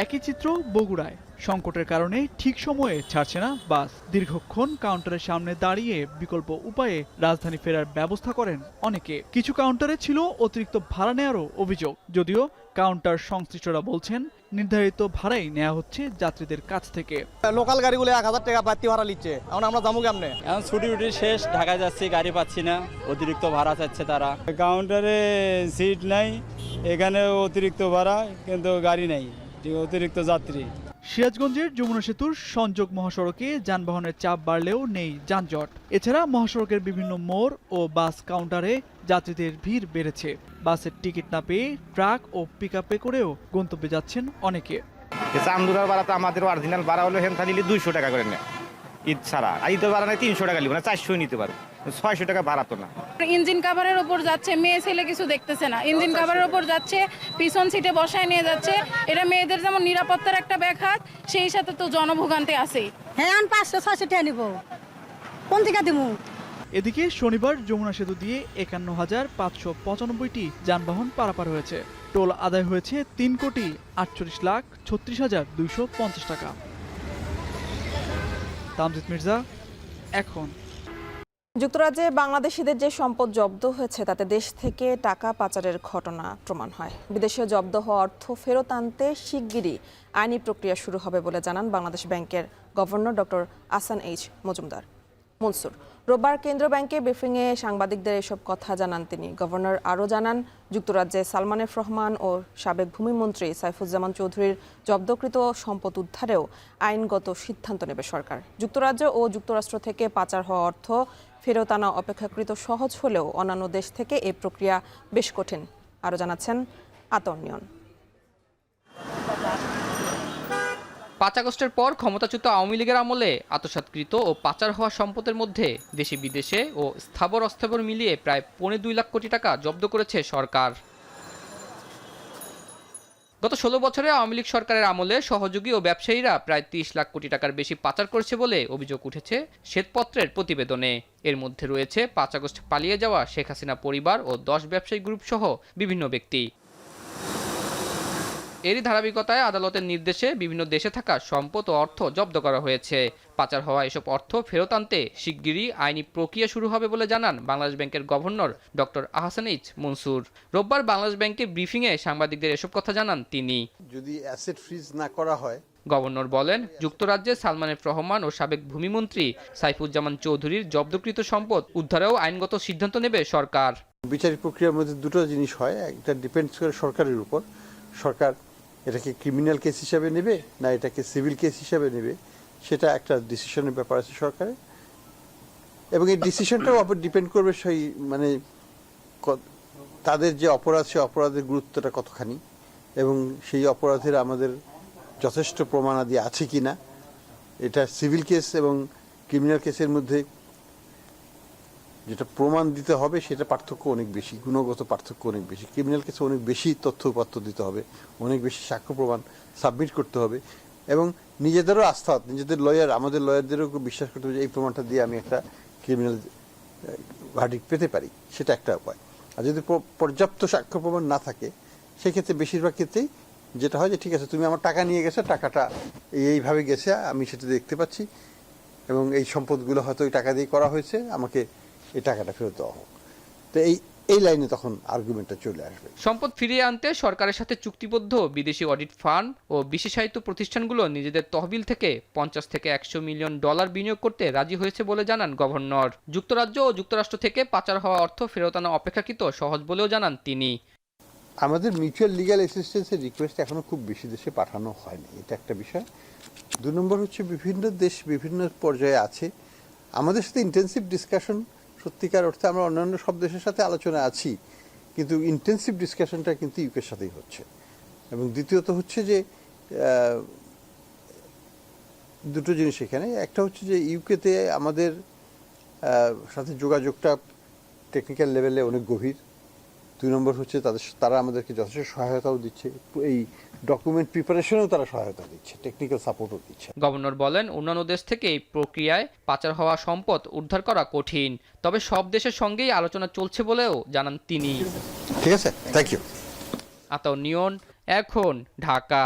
একই চিত্র বগুড়ায়। সংকটের কারণে ঠিক সময়ে ছাড়ছে না বাস। দীর্ঘক্ষণ কাউন্টারের সামনে দাঁড়িয়ে বিকল্প উপায়ে রাজধানী ফেরার ব্যবস্থা করেন অনেকে। কিছু কাউন্টারে ছিল অতিরিক্ত ভাড়া নেওয়ারও অভিযোগ, যদিও কাউন্টার সংশ্লিষ্টরা বলছেন নির্ধারিত ভাড়াই নেওয়া হচ্ছে যাত্রীদের কাছ থেকে। লোকাল গাড়িগুলো 1000 টাকা বাড়তি ভাড়া নিচ্ছে, এখন আমরা যাবো কেমনে? এখন ছুটি শেষ, ঢাকায় যাচ্ছি, গাড়ি পাচ্ছি না, অতিরিক্ত ভাড়া চাচ্ছে তারা। কাউন্টারে সিট নাই, এখানে অতিরিক্ত ভাড়া, কিন্তু গাড়ি নাই, অতিরিক্ত যাত্রী। সিরাজগঞ্জের যমুনা সেতুর সংযোগ মহাসড়কে যানবাহনের চাপ বাড়লেও নেই যানজট। এছাড়া মহাসড়কের বিভিন্ন মোড় ও বাস কাউন্টারে যাত্রীদের ভিড় বেড়েছে। বাসের টিকিট না পেয়ে ট্রাক ও পিকআপে করেও গন্তব্যে যাচ্ছেন অনেকে। চান্দুরার ভাড়া তো আমাদের অরিজিনাল ভাড়া হলো হেন নিলে 200 টাকা করে নেয় ঈদ ছাড়া, আর ঈদের ভাড়া নেয় 300 টাকা নিবে না, 400 নিতে পারো, 600 টাকা ভাড়া তো না। ইঞ্জিন কাভারের ওপর যাচ্ছে, মেয়ে ছেলে কিছু দেখতেছে না, ইঞ্জিন কাভারের ওপর যাচ্ছে, পিছন সিটে বসায় নিয়ে যাচ্ছে। এটা মেয়েদের যেমন নিরাপত্তার একটা ব্যাঘাত, সেই সাথে তো জনভোগান্তি আছেই। হ্যাঁ, আমি 500-600 টাকা নিব, কোন থেকে দিব? এদিকে শনিবার যমুনা সেতু দিয়ে 51,595টি যানবাহন পারাপার হয়েছে। টোল আদায় হয়েছে 3,48,36,250 টাকা। তামজিদ মির্জা, এখন। যুক্তরাজ্যে বাংলাদেশিদের যে সম্পদ জব্দ হয়েছে তাতে দেশ থেকে টাকা পাচারের ঘটনা প্রমাণ হয়। বিদেশে জব্দ হওয়া অর্থ ফেরত আনতে শিগগিরই আইনি প্রক্রিয়া শুরু হবে বলে জানান বাংলাদেশ ব্যাংকের governor doctor Ahsan H Mansur. রোববার কেন্দ্রীয় ব্যাংকে ব্রিফিংয়ে সাংবাদিকদের এসব কথা জানান তিনি। গভর্নর আরও জানান, যুক্তরাজ্যে সালমান এফ রহমান ও সাবেক ভূমিমন্ত্রী সাইফুজ্জামান চৌধুরীর জব্দকৃত সম্পদ উদ্ধারেও আইনগত সিদ্ধান্ত নেবে সরকার। যুক্তরাজ্য ও যুক্তরাষ্ট্র থেকে পাচার হওয়া অর্থ ফেরত আনা অপেক্ষাকৃত সহজ হলেও অন্যান্য দেশ থেকে এই প্রক্রিয়া বেশ কঠিন। আরও জানাচ্ছেন আতর নিয়ন। 5 আগস্টের পর ক্ষমতাচ্যুত আওয়ামী লীগের আমলে আত্মসাৎকৃত ও পাচার হওয়া সম্পদের মধ্যে দেশে বিদেশে ও স্থাবর অস্থাবর মিলিয়ে প্রায় 2.25 লাখ কোটি টাকা জব্দ করেছে সরকার। গত 16 বছরে আওয়ামী লীগ সরকারের আমলে সহযোগী ও ব্যবসায়ীরা প্রায় 30 লাখ কোটি টাকার বেশি পাচার করেছে বলে অভিযোগ উঠেছে শ্বেতপত্রের প্রতিবেদনে। এর মধ্যে রয়েছে 5 আগস্ট পালিয়ে যাওয়া শেখ হাসিনা পরিবার ও 10 ব্যবসায়ী গ্রুপ সহ বিভিন্ন ব্যক্তি। এরই ধারাবাহিকতায় আদালতের নির্দেশে বিভিন্ন দেশে থাকা সম্পদ ও অর্থ জব্দ করা হয়েছে। পাচার হওয়া এসব অর্থ ফেরত আনতে শিগগিরই আইনি প্রক্রিয়া শুরু হবে বলে জানান বাংলাদেশ ব্যাংকের governor doctor Ahsan H Mansur. রোববার বাংলাদেশ ব্যাংকে ব্রিফিংয়ে সাংবাদিকদের এসব কথা জানান তিনি। যদি অ্যাসেট ফ্রিজ না করা হয়, গভর্নর বলেন, যুক্তরাজ্যে সালমান এফ রহমান ও সাবেক ভূমিমন্ত্রী সাইফুজ্জামান চৌধুরীর জব্দকৃত সম্পদ উদ্ধারেও আইনগত সিদ্ধান্ত নেবে সরকার। বিচারিক প্রক্রিয়ার মধ্যে দুটো জিনিস হয়, একটা ডিপেন্ডস করে সরকারের উপর। সরকার এটাকে ক্রিমিনাল কেস হিসাবে নেবে না এটাকে সিভিল কেস হিসাবে নেবে, সেটা একটা ডিসিশনের ব্যাপার আছে সরকারের। এবং এই ডিসিশনটাও আবার ডিপেন্ড করবে সেই মানে তাদের যে অপরাধ, সে অপরাধের গুরুত্বটা কতখানি এবং সেই অপরাধের আমাদের যথেষ্ট প্রমাণাদি আছে কি না। এটা সিভিল কেস এবং ক্রিমিনাল কেসের মধ্যে যেটা প্রমাণ দিতে হবে সেটা পার্থক্য অনেক বেশি, গুণগত পার্থক্য অনেক বেশি। ক্রিমিনাল কেসে অনেক বেশি তথ্য উপাত্ত দিতে হবে, অনেক বেশি সাক্ষ্য প্রমাণ সাবমিট করতে হবে এবং নিজেদেরও আস্থা, নিজেদের লয়ার, আমাদের লয়ারদেরও বিশ্বাস করতে হবে যে এই প্রমাণটা দিয়ে আমি একটা ক্রিমিনাল ভার্ডিক্ট পেতে পারি, সেটা একটা উপায়। আর যদি পর্যাপ্ত সাক্ষ্য প্রমাণ না থাকে সেক্ষেত্রে বেশিরভাগ ক্ষেত্রেই যেটা হয় যে ঠিক আছে তুমি আমার টাকা নিয়ে গেছো, টাকাটা এইভাবে গেছে, আমি সেটা দেখতে পাচ্ছি এবং এই সম্পদগুলো হয়তো ওই টাকা দিয়ে করা হয়েছে, আমাকে এই টাকাটা ফেরত দেওয়া হোক। তো এই লাইনে তখন আর্গুমেন্টটা চলে আসবে। সম্পদ ফিরিয়ে আনতে সরকারের সাথে চুক্তিবদ্ধ বিদেশি অডিট ফান্ড ও বিশেষায়িত প্রতিষ্ঠানগুলো নিজেদের তহবিল থেকে 50 থেকে 100 মিলিয়ন ডলার বিনিয়োগ করতে রাজি হয়েছে বলে জানান গভর্নর। যুক্তরাজ্য ও যুক্তরাষ্ট্র থেকে পাচার হওয়া অর্থ ফেরত আনা অপেক্ষাকৃত সহজ বলেও জানান তিনি। আমাদের মিউচুয়াল লিগ্যাল অ্যাসিস্ট্যান্সের রিকোয়েস্ট এখনো খুব বেশি দেশে পাঠানো হয়নি, এটা একটা বিষয়। 2 নম্বর হচ্ছে বিভিন্ন দেশ বিভিন্ন পর্যায়ে আছে, আমাদের সাথে ইন্টেন্সিভ ডিসকাশন, সত্যিকার অর্থে আমরা অন্যান্য সব দেশের সাথে আলোচনা আছি, কিন্তু ইন্টেন্সিভ ডিসকাশনটা কিন্তু ইউকের সাথেই হচ্ছে। এবং দ্বিতীয়ত হচ্ছে যে দুটো জিনিস এখানে, একটা হচ্ছে যে ইউকেতে আমাদের সাথে যোগাযোগটা টেকনিক্যাল লেভেলে অনেক গভীর। 2 নম্বর হচ্ছে তারা আমাদেরকে যথেষ্ট সহায়তাও দিচ্ছে, এই ডকুমেন্ট প্রিপারেশনেও তারা সহায়তা দিচ্ছে, টেকনিক্যাল সাপোর্টও দিচ্ছে। গভর্নর বলেন, অন্যান্য দেশ থেকে এই প্রক্রিয়ায় পাচার হওয়া সম্পদ উদ্ধার করা কঠিন, তবে সব দেশের সঙ্গেই আলোচনা চলছে বলেও জানান তিনি। ঠিক আছে, থ্যাংক ইউ। আতাউর নিয়ন, এখন, ঢাকা।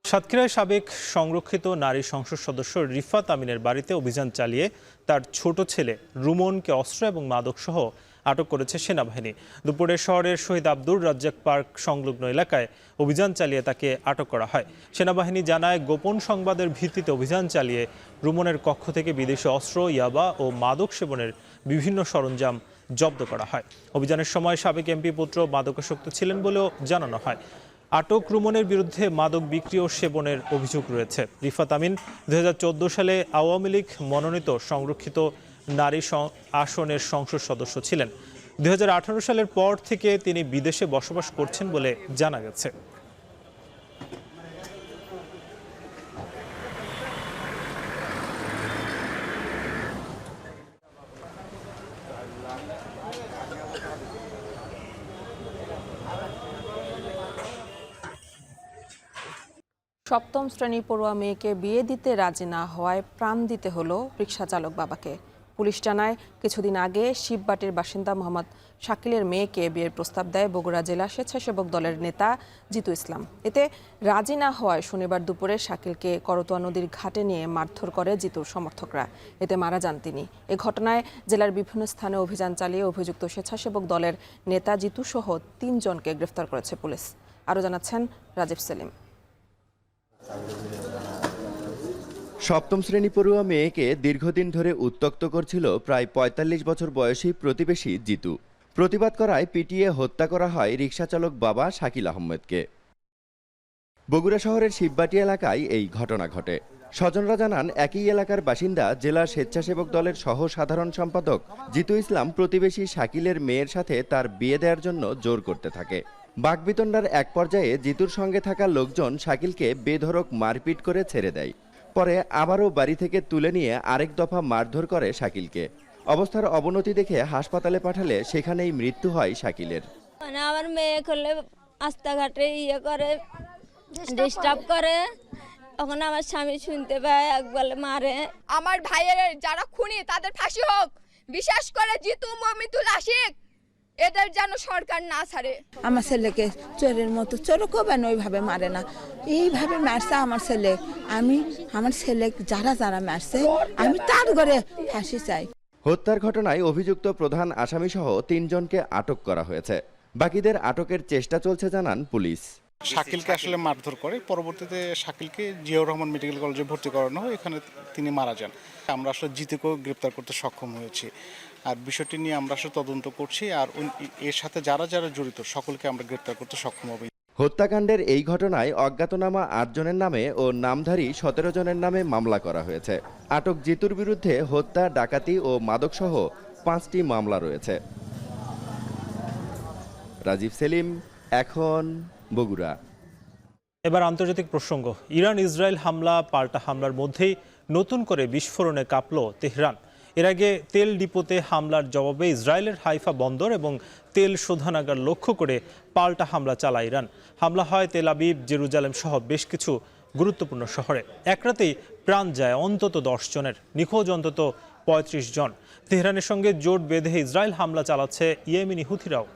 সাতক্ষীরায় সাবেক সংরক্ষিত নারী সংসদ সদস্য রিফাত আমিনের বাড়িতে অভিযান চালিয়ে তার ছোট ছেলে রুমনকে অস্ত্র এবং মাদকসহ আটক করেছে সেনাবাহিনী। দুপুরে শহরের শহীদ আব্দুর রাজ্জাক পার্ক সংলগ্ন এলাকায় অভিযান চালিয়ে তাকে আটক করা হয়। সেনাবাহিনী জানায়, গোপন সংবাদের ভিত্তিতে অভিযান চালিয়ে রুমনের কক্ষ থেকে বিদেশি অস্ত্র, ইয়াবা ও মাদক সেবনের বিভিন্ন সরঞ্জাম জব্দ করা হয়। অভিযানের সময় সাবেক এমপি পুত্র মাদকাসক্ত ছিলেন বলেও জানানো হয়। আটক রুমনের বিরুদ্ধে মাদক বিক্রি ও সেবনের অভিযোগ রয়েছে। রিফাত আমিন 2014 সালে আওয়ামী লীগ মনোনীত সংরক্ষিত নারী আসনের সংসদ সদস্য ছিলেন। 2018 সালের পর থেকে তিনি বিদেশে বসবাস করছেন বলে জানা গেছে। সপ্তম শ্রেণী পড়ুয়া মেয়েকে বিয়ে দিতে রাজি না হওয়ায় প্রাণ দিতে হলো রিকশা চালক বাবাকে। পুলিশ জানায়, কিছুদিন আগে শিববাটির বাসিন্দা মোহাম্মদ শাকিলের মেয়েকে বিয়ের প্রস্তাব দেয় বগুড়া জেলা স্বেচ্ছাসেবক দলের নেতা জিতু ইসলাম। এতে রাজি না হওয়ায় শনিবার দুপুরে শাকিলকে করতোয়া নদীর ঘাটে নিয়ে মারধর করে জিতুর সমর্থকরা। এতে মারা যান তিনি। এ ঘটনায় জেলার বিভিন্ন স্থানে অভিযান চালিয়ে অভিযুক্ত স্বেচ্ছাসেবক দলের নেতা জিতু সহ 3 জনকে গ্রেফতার করেছে পুলিশ। আরও জানাচ্ছেন রাজীব সেলিম। সপ্তম শ্রেণী পড়ুয়া মেয়েকে দীর্ঘদিন ধরে উত্ত্যক্ত করছিল প্রায় ৪৫ বছর বয়সী প্রতিবেশী জিতু। প্রতিবাদ করায় পিটিয়ে হত্যা করা হয় রিকশাচালক বাবা শাকিল আহমেদকে। বগুড়া শহরের শিববাটি এলাকায় এই ঘটনা ঘটে। স্বজনরা জানান, একই এলাকার বাসিন্দা জেলা স্বেচ্ছাসেবক দলের সহ সাধারণ সম্পাদক জিতু ইসলাম প্রতিবেশী শাকিলের মেয়ের সাথে তার বিয়ে দেওয়ার জন্য জোর করতে থাকে। বাকবিতণ্ডার এক পর্যায়ে জিতুর সঙ্গে থাকা লোকজন শাকিলকে বেধড়ক মারপিট করে ছেড়ে দেয়। পরে আবারও বাড়ি থেকে তুলে নিয়ে আরেক দফা মারধর করে শাকিলকে। অবস্থার অবনতি দেখে হাসপাতালে পাঠালে সেখানেই মৃত্যু হয় শাকিলের। মানে আমার মেয়ে করলে রাস্তাঘাটে করে ডিস্টার্ব করে, তখন আমার স্বামী শুনতে পায়, একবারে মারে। আমার ভাইয়ের যারা খুনি তাদের ফাঁসি হোক, বিশেষ করে জিতু মমিতুল আশিক, এদের যেন সরকার না ছাড়ে। আমার ছেলেকে চোরের মতো চোরকও বেন ওইভাবে মারে না, এইভাবে মারছে আমার ছেলে। আমার ছেলে যারা যারা মারছে আমি তার ঘরে ফাঁসি চাই। হত্যার ঘটনায় অভিযুক্ত প্রধান আসামি সহ 3 জনকে আটক করা হয়েছে। বাকিদের আটকের চেষ্টা চলছে জানান পুলিশ। শাকিলকে আসলে মারধর করে, পরবর্তীতে শাকিলকে জিয়াউর রহমান মেডিকেল কলেজে ভর্তি করানো হয়, এখানে তিনি মারা যান। আমরা আসলে জিতুকেও গ্রেপ্তার করতে সক্ষম হয়েছি। আর বিষয়টি নিয়ে আমরা আসলে তদন্ত করছি, আর এর সাথে যারা যারা জড়িত সকলকে আমরা গ্রেপ্তার করতে সক্ষম হব। হত্যাকাণ্ডের এই ঘটনায় অজ্ঞাতনামা 8 জনের নামে ও নামধারী 17 জনের নামে মামলা করা হয়েছে। আটক জিতুর বিরুদ্ধে হত্যা, ডাকাতি ও মাদকসহ 5টি মামলা রয়েছে। রাজীব সেলিম, এখন বগুড়া। এবার আন্তর্জাতিক প্রসঙ্গ। ইরান ইসরায়েল হামলা পাল্টা হামলার মধ্যেই নতুন করে বিস্ফোরণে কাঁপল তেহরান। এর আগে তেল ডিপোতে হামলার জবাবে ইসরায়েলের হাইফা বন্দর এবং তেল শোধনাগার লক্ষ্য করে পাল্টা হামলা চালায় ইরান। হামলা হয় তেল আবিব, জেরুজালেম সহ বেশ কিছু গুরুত্বপূর্ণ শহরে। এক রাতেই প্রাণ যায় অন্তত 10 জনের, নিখোঁজ অন্তত 35 জন। তেহরানের সঙ্গে জোট বেঁধে ইসরায়েল হামলা চালাচ্ছে ইয়েমেনি হুথিরাও।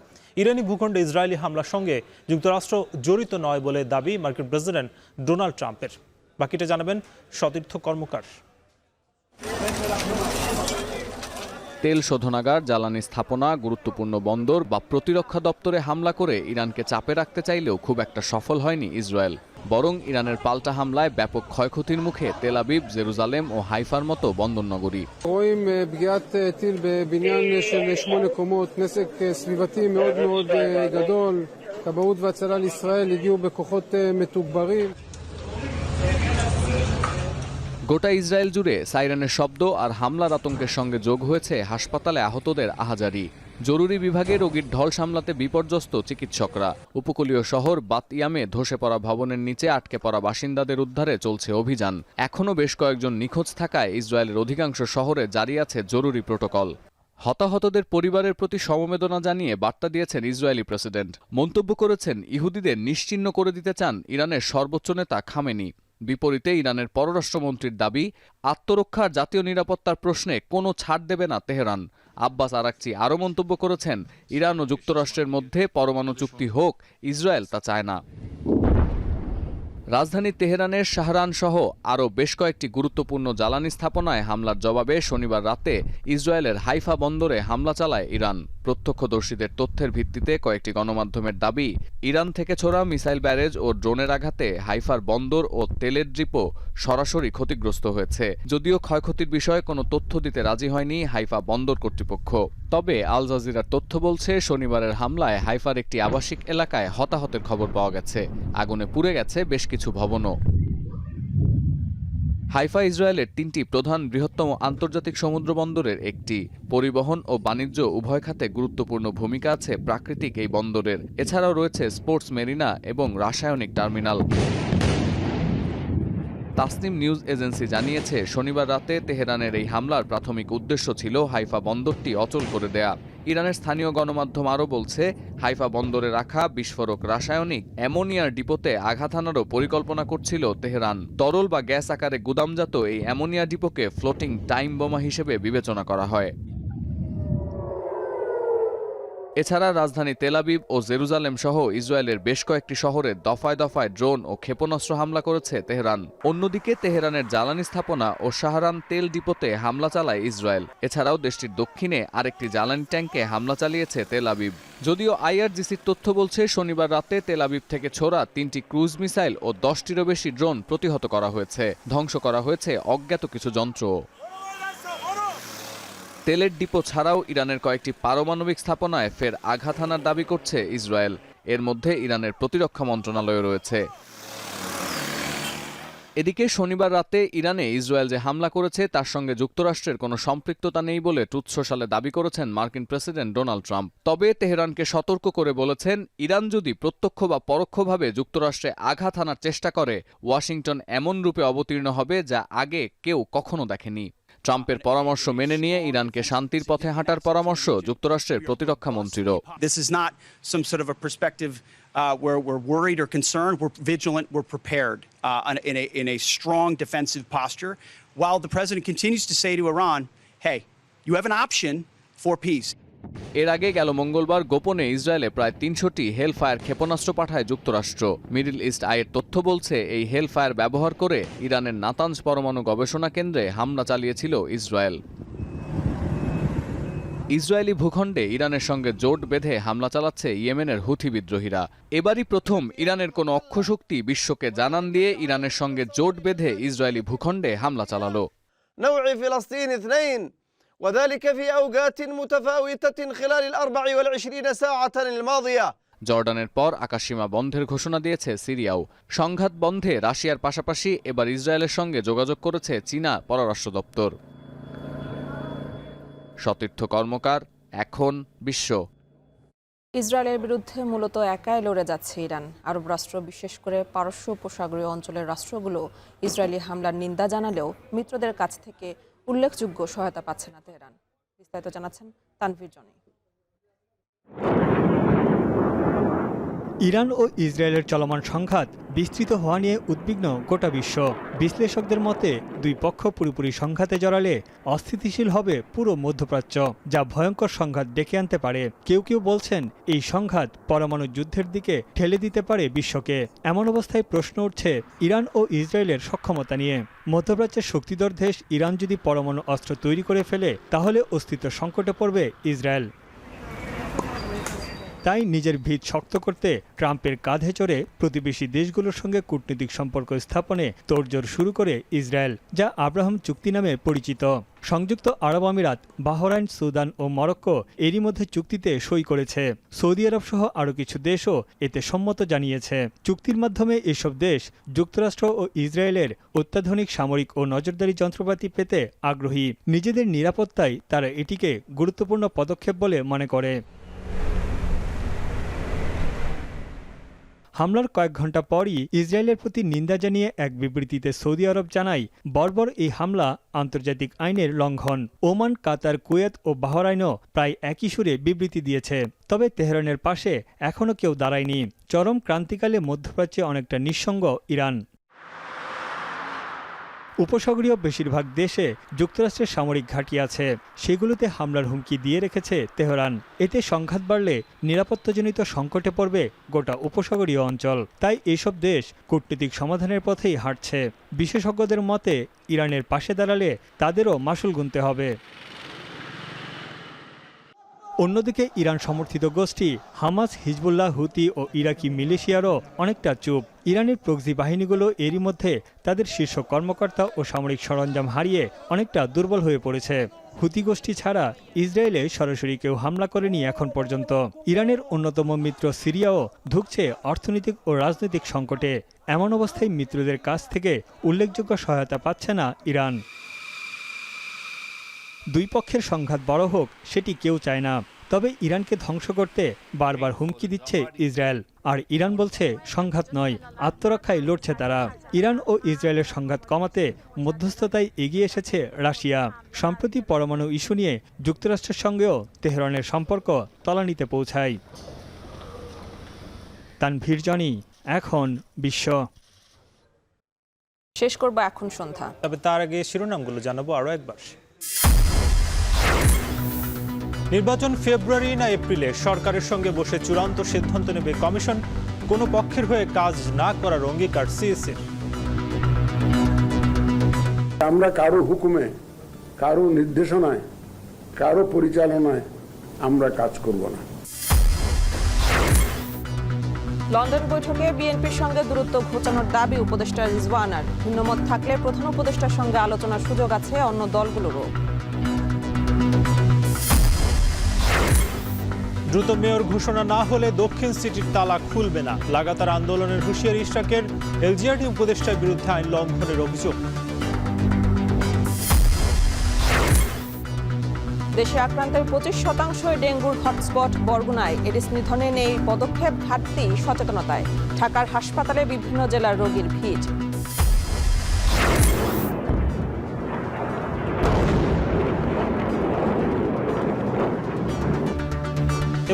ইরানি ভূখণ্ডে ইসরায়েলি হামলার সঙ্গে যুক্তরাষ্ট্র জড়িত নয় বলে দাবি মার্কিন প্রেসিডেন্ট ডোনাল্ড ট্রাম্পের। বাকিটা জানাবেন সতীর্থ কর্মকার। তেল শোধনাগার, জ্বালানি স্থাপনা, গুরুত্বপূর্ণ বন্দর বা প্রতিরক্ষা দপ্তরে হামলা করে ইরানকে চাপে রাখতে চাইলেও খুব একটা সফল হয়নি ইসরায়েল। বরং ইরানের পাল্টা হামলায় ব্যাপক ক্ষয়ক্ষতির মুখে তেল আবিব, জেরুজালেম ও হাইফার মতো বন্দরনগরী। গোটা ইসরায়েল জুড়ে সাইরেনের শব্দ আর হামলার আতঙ্কের সঙ্গে যোগ হয়েছে হাসপাতালে আহতদের আহাজারি। জরুরি বিভাগে রোগীর ঢল সামলাতে বিপর্যস্ত চিকিৎসকরা। উপকূলীয় শহর বাত ইয়ামে ধসে পড়া ভবনের নিচে আটকে পড়া বাসিন্দাদের উদ্ধারে চলছে অভিযান। এখনও বেশ কয়েকজন নিখোঁজ থাকায় ইসরায়েলের অধিকাংশ শহরে জারি আছে জরুরি প্রটোকল। হতাহতদের পরিবারের প্রতি সমবেদনা জানিয়ে বার্তা দিয়েছেন ইসরায়েলি প্রেসিডেন্ট। মন্তব্য করেছেন, ইহুদিদের নিশ্চিহ্ন করে দিতে চান ইরানের সর্বোচ্চ নেতা খামেনি। বিপরীতে ইরানের পররাষ্ট্রমন্ত্রীর দাবি, আত্মরক্ষার জাতীয় নিরাপত্তার প্রশ্নে কোনো ছাড় দেবে না তেহরান। আব্বাস আরাকচি আরও মন্তব্য করেছেন, ইরান ও যুক্তরাষ্ট্রের মধ্যে পরমাণু চুক্তি হোক, ইসরায়েল তা চায় না। রাজধানী তেহরানের শাহরান সহ আরও বেশ কয়েকটি গুরুত্বপূর্ণ জ্বালানি স্থাপনায় হামলার জবাবে শনিবার রাতে ইসরায়েলের হাইফা বন্দরে হামলা চালায় ইরান। প্রত্যক্ষদর্শীদের তথ্যের ভিত্তিতে কয়েকটি গণমাধ্যমের দাবি, ইরান থেকে ছোড়া মিসাইল ব্যারেজ ও ড্রোনের আঘাতে হাইফার বন্দর ও তেলের ডিপো সরাসরি ক্ষতিগ্রস্ত হয়েছে। যদিও ক্ষয়ক্ষতির বিষয়ে কোনো তথ্য দিতে রাজি হয়নি হাইফা বন্দর কর্তৃপক্ষ। তবে আল জাজিরার তথ্য বলছে, শনিবারের হামলায় হাইফার একটি আবাসিক এলাকায় হতাহতের খবর পাওয়া গেছে। আগুনে পুড়ে গেছে বেশ কিছু ভবনও। হাইফা ইসরায়েলের 3টি প্রধান বৃহত্তম আন্তর্জাতিক সমুদ্র বন্দরের একটি। পরিবহন ও বাণিজ্য উভয় খাতে গুরুত্বপূর্ণ ভূমিকা আছে প্রাকৃতিক এই বন্দরের। এছাড়াও রয়েছে স্পোর্টস মেরিনা এবং রাসায়নিক টার্মিনাল। তাসনিম নিউজ এজেন্সি জানিয়েছে, শনিবার রাতে তেহরানের এই হামলার প্রাথমিক উদ্দেশ্য ছিল হাইফা বন্দরটি অচল করে দেয়া। ইরানের স্থানীয় গণমাধ্যম আরও বলছে, হাইফা বন্দরে রাখা বিস্ফোরক রাসায়নিক অ্যামোনিয়ার ডিপোতে আঘাত হানারও পরিকল্পনা করছিল তেহরান। তরল বা গ্যাস আকারে গুদামজাত এই অ্যামোনিয়া ডিপোকে ফ্লোটিং টাইম বোমা হিসেবে বিবেচনা করা হয়। এছাড়া রাজধানী তেল আবিব ও জেরুজালেম সহ ইসরায়েলের বেশ কয়েকটি শহরে দফায় দফায় ড্রোন ও ক্ষেপণাস্ত্র হামলা করেছে তেহরান। অন্যদিকে তেহরানের জ্বালানি স্থাপনা ও শাহরান তেল ডিপোতে হামলা চালায় ইসরায়েল। এছাড়াও দেশটির দক্ষিণে আরেকটি জ্বালানি ট্যাঙ্কে হামলা চালিয়েছে তেল আবিব। যদিও আইআরজিসির তথ্য বলছে, শনিবার রাতে তেল আবিব থেকে ছোড়া 3টি ক্রুজ মিসাইল ও 10টিরও বেশি ড্রোন প্রতিহত করা হয়েছে। ধ্বংস করা হয়েছে অজ্ঞাত কিছু যন্ত্র। তেলের ডিপো ছাড়াও ইরানের কয়েকটি পারমাণবিক স্থাপনায় ফের আঘাত হানার দাবি করছে ইসরায়েল। এর মধ্যে ইরানের প্রতিরক্ষা মন্ত্রণালয় রয়েছে। এদিকে শনিবার রাতে ইরানে ইসরায়েল যে হামলা করেছে তার সঙ্গে যুক্তরাষ্ট্রের কোনো সম্পৃক্ততা নেই বলে ট্রুথ সোশ্যালে দাবি করেছেন মার্কিন প্রেসিডেন্ট ডোনাল্ড ট্রাম্প। তবে তেহরানকে সতর্ক করে বলেছেন, ইরান যদি প্রত্যক্ষ বা পরোক্ষভাবে যুক্তরাষ্ট্রে আঘাত হানার চেষ্টা করে, ওয়াশিংটন এমন রূপে অবতীর্ণ হবে যা আগে কেউ কখনো দেখেনি। ট্রাম্পের পরামর্শ মেনে নিয়ে ইরানকে শান্তির পথে হাঁটার পরামর্শ যুক্তরাষ্ট্রের প্রতিরক্ষা মন্ত্রীরও। This is not some sort of a perspective where we're worried or concerned. We're vigilant. We're prepared in a strong defensive posture, while the president continues to say to Iran, "Hey, you have an option for peace." এর আগে গেল মঙ্গলবার গোপনে ইসরায়েলে প্রায় 300টি hellfire ক্ষেপণাস্ত্র পাঠায় যুক্তরাষ্ট্র। মিডল ইস্ট আইয়ের তথ্য বলছে, এই হেলফায়ার ব্যবহার করে ইরানের নাতানজ পরমাণু গবেষণা কেন্দ্রে হামলা চালিয়েছিল ইসরায়েল। ইসরায়েলি ভূখণ্ডে ইরানের সঙ্গে জোট বেঁধে হামলা চালাচ্ছে ইয়েমেনের হুথি বিদ্রোহীরা। এবারই প্রথম ইরানের কোনো অক্ষশক্তি বিশ্বকে জানান দিয়ে ইরানের সঙ্গে জোট বেঁধে ইসরায়েলি ভূখণ্ডে হামলা চালালো। وذلك في أوقات متفاوتة خلال 24 ساعة الماضية. জর্ডানের পর আকাশসীমা বন্ধের ঘোষণা দিয়েছে সিরিয়াও। সংঘাত বন্ধে রাশিয়ার পাশাপাশি এবার ইসরায়েলের সঙ্গে যোগাযোগ করেছে চীনা পররাষ্ট্র দপ্তর। সতীর্থ কর্মকার, এখন বিশ্ব। ইসরায়েলের বিরুদ্ধে মূলত একাই লড়ে যাচ্ছে ইরান। আরব রাষ্ট্র, বিশেষ করে পারস্য উপসাগরীয় অঞ্চলের রাষ্ট্রগুলো ইসরায়েলি হামলার নিন্দা জানালেও মিত্রদের কাছ থেকে উল্লেখযোগ্য সহায়তা পাচ্ছে না তেহরান। বিস্তারিত জানাচ্ছেন তানভীর জনি। ইরান ও ইসরায়েলের চলমান সংঘাত বিস্তৃত হওয়া নিয়ে উদ্বিগ্ন গোটা বিশ্ব। বিশ্লেষকদের মতে দুই পক্ষ পুরোপুরি সংঘাতে জড়ালে অস্থিতিশীল হবে পুরো মধ্যপ্রাচ্য, যা ভয়ঙ্কর সংঘাত ডেকে আনতে পারে। কেউ কেউ বলছেন এই সংঘাত পরমাণু যুদ্ধের দিকে ঠেলে দিতে পারে বিশ্বকে। এমন অবস্থায় প্রশ্ন উঠছে ইরান ও ইসরায়েলের সক্ষমতা নিয়ে। মধ্যপ্রাচ্যের শক্তিধর দেশ ইরান যদি পরমাণু অস্ত্র তৈরি করে ফেলে, তাহলে অস্তিত্ব সংকটে পড়বে ইসরায়েল। তাই নিজের ভিত শক্ত করতে ট্রাম্পের কাঁধে চড়ে প্রতিবেশী দেশগুলোর সঙ্গে কূটনৈতিক সম্পর্ক স্থাপনে তোড়জোড় শুরু করে ইসরায়েল, যা আব্রাহাম চুক্তি নামে পরিচিত। সংযুক্ত আরব আমিরাত, বাহরাইন, সুদান ও মরক্কো এরই মধ্যে চুক্তিতে সই করেছে। সৌদি আরব সহ আরও কিছু দেশও এতে সম্মত জানিয়েছে। চুক্তির মাধ্যমে এসব দেশ যুক্তরাষ্ট্র ও ইসরায়েলের অত্যাধুনিক সামরিক ও নজরদারি যন্ত্রপাতি পেতে আগ্রহী। নিজেদের নিরাপত্তায় তারা এটিকে গুরুত্বপূর্ণ পদক্ষেপ বলে মনে করে। হামলার কয়েক ঘণ্টা পরই ইসরায়েলের প্রতি নিন্দা জানিয়ে এক বিবৃতিতে সৌদি আরব জানায়, বর্বর এই হামলা আন্তর্জাতিক আইনের লঙ্ঘন। ওমান, কাতার, কুয়েত ও বাহরাইনও প্রায় একই সুরে বিবৃতি দিয়েছে। তবে তেহরানের পাশে এখনও কেউ দাঁড়ায়নি। চরম ক্রান্তিকালে মধ্যপ্রাচ্যে অনেকটা নিঃসঙ্গ ইরান। উপসাগরীয় বেশিরভাগ দেশে যুক্তরাষ্ট্রের সামরিক ঘাঁটি আছে, সেগুলোতে হামলার হুমকি দিয়ে রেখেছে তেহরান। এতে সংঘাত বাড়লে নিরাপত্তাজনিত সংকটে পড়বে গোটা উপসাগরীয় অঞ্চল। তাই এসব দেশ কূটনীতিক সমাধানের পথেই হাঁটছে। বিশেষজ্ঞদের মতে ইরানের পাশে দাঁড়ালে তাদেরও মাশুল গুনতে হবে। অন্যদিকে ইরান সমর্থিত গোষ্ঠী হামাস, হিজবুল্লাহ, হুতি ও ইরাকি মিলিশিয়ারও অনেকটা চুপ। ইরানের প্রক্সি বাহিনীগুলো এরই মধ্যে তাদের শীর্ষ কর্মকর্তা ও সামরিক সরঞ্জাম হারিয়ে অনেকটা দুর্বল হয়ে পড়েছে। হুতি গোষ্ঠী ছাড়া ইসরায়েলে সরাসরি কেউ হামলা করেনি এখন পর্যন্ত। ইরানের অন্যতম মিত্র সিরিয়াও ধুঁকছে অর্থনৈতিক ও রাজনৈতিক সংকটে। এমন অবস্থায় মিত্রদের কাছ থেকে উল্লেখযোগ্য সহায়তা পাচ্ছে না ইরান। দুই পক্ষের সংঘাত বড় হোক সেটি কেউ চায় না, তবে ইরানকে ধ্বংস করতে বারবার হুমকি দিচ্ছে ইসরায়েল। আর ইরান বলছে সংঘাত নয়, আত্মরক্ষায় লড়ছে তারা। ইরান ও ইসরায়েলের সংঘাত কমাতে মধ্যস্থতায় এগিয়ে এসেছে রাশিয়া। সম্প্রতি পরমাণু ইস্যু নিয়ে যুক্তরাষ্ট্রের সঙ্গেও তেহরানের সম্পর্ক তলানিতে পৌঁছায়। তানভীর জনি, এখন বিশ্ব। শেষ করব এখন সন্ধ্যা, তবে তার আগে শিরোনামগুলো জানাবো আরো একবার। নির্বাচন ফেব্রুয়ারি না এপ্রিলে, সরকারের সঙ্গে বসে চূড়ান্ত সিদ্ধান্ত নেবে কমিশন। কোনো পক্ষের হয়ে কাজ না করার অঙ্গীকার সিএসির। আমরা কারো হুকুমে, কারো নির্দেশনায়, কারো পরিচালনায় আমরা কাজ করব না। লন্ডন বৈঠকে বিএনপির সঙ্গে দূরত্ব ঘোচানোর দাবি উপদেষ্টা রিজওয়ানার। ভিন্নমত থাকলে প্রধান উপদেষ্টার সঙ্গে আলোচনার সুযোগ আছে অন্য দলগুলোরও। দ্রুত মেয়র ঘোষণা না হলে দক্ষিণ সিটির তালা খুলবে না। লাগাতার আন্দোলনের হুঁশিয়ারি ইশরাকের। এলজিআরডি উপদেষ্টার বিরুদ্ধে আইন লঙ্ঘনের অভিযোগ। দেশে আক্রান্তের 25% ডেঙ্গুর হটস্পট বরগুনায়। এডিস নিধনে নেই পদক্ষেপ, ঘাটতি সচেতনতায়। ঢাকার হাসপাতালে বিভিন্ন জেলার রোগীর ভিড়।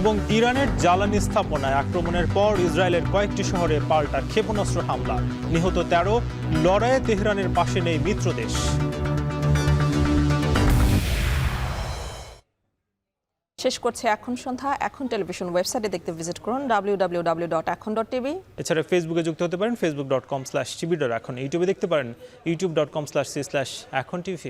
এবং ইরানের জ্বালানি স্থাপনায় আক্রমণের পর ইসরায়েলের কয়েকটি শহরে পাল্টা ক্ষেপণাস্ত্র হামলা। নিহত 13। লড়াইয়ে তেহরানের পাশে নেই মিত্র দেশ। শেষ করছে এখন সন্ধ্যা। এখন টেলিভিশন ওয়েবসাইটে দেখতে ভিজিট করুন www.এখন.tv। এছাড়া ফেসবুকে যুক্ত হতে পারেন facebook.com/tv.এখন। ইউটিউবে দেখতে পারেন youtube.com/c/echontv।